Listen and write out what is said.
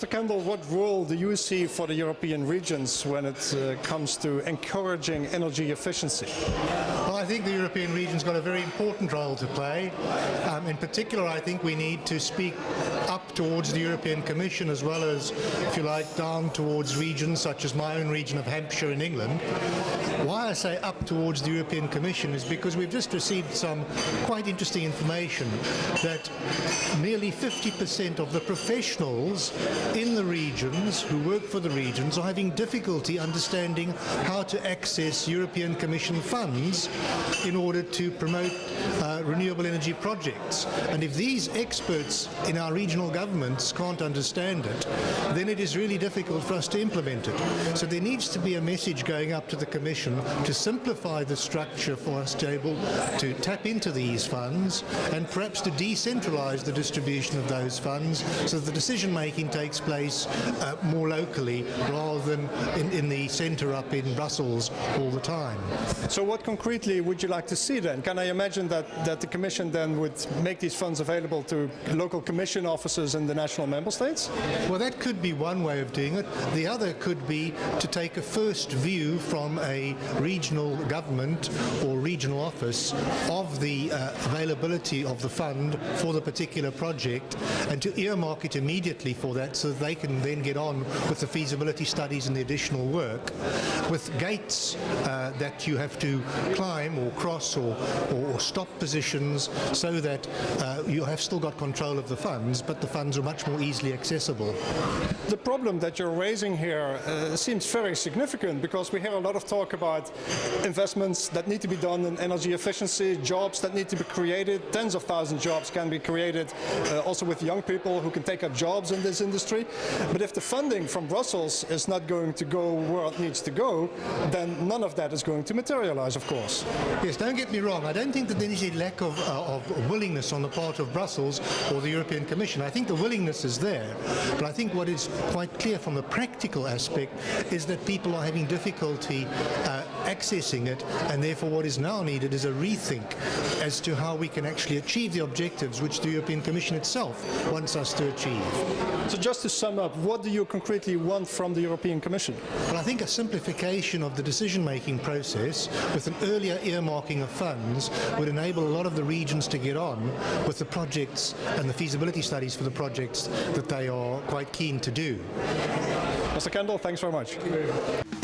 Mr. Kendall, what role do you see for the European regions when it comes to encouraging energy efficiency? Well, I think the European region's got a very important role to play. In particular, I think we need to speak up towards the European Commission as well as, if you like, down towards regions such as my own region of Hampshire in England. Why I say up towards the European Commission is because we've just received some quite interesting information that nearly 50% of the professionals in the regions who work for the regions are having difficulty understanding how to access European Commission funds in order to promote renewable energy projects. And if these experts in our regional governments can't understand it, then it is really difficult for us to implement it. So there needs to be a message going up to the Commission to simplify the structure for us to be able to tap into these funds and perhaps to decentralize the distribution of those funds so that the decision making takes place more locally rather than in the centre up in Brussels all the time. So what concretely would you like to see then? Can I imagine that the Commission then would make these funds available to local Commission officers in the national member states? Well, that could be one way of doing it. The other could be to take a first view from a regional government or regional office of the availability of the fund for the particular project and to earmark it immediately for that so that they can then get on with the feasibility studies and the additional work with gates that you have to climb or cross or stop positions so that you have still got control of the funds, but the funds are much more easily accessible. The problem that you're raising here seems very significant because we hear a lot of talk about investments that need to be done in energy efficiency, jobs that need to be created, tens of thousands of jobs can be created also with young people who can take up jobs in this industry. But if the funding from Brussels is not going to go where it needs to go, then none of that is going to materialize, of course. Yes, don't get me wrong. I don't think that there is a lack of willingness on the part of Brussels or the European Commission. I think the willingness is there, but I think what is quite clear from a practical aspect is that people are having difficulty accessing it, and therefore what is now needed is a rethink as to how we can actually achieve the objectives which the European Commission itself wants us to achieve. So just to sum up, what do you concretely want from the European Commission? Well, I think a simplification of the decision-making process with an earlier earmarking of funds would enable a lot of the regions to get on with the projects and the feasibility studies for the projects that they are quite keen to do. Mr. Kendall, thanks very much. Thank you very much.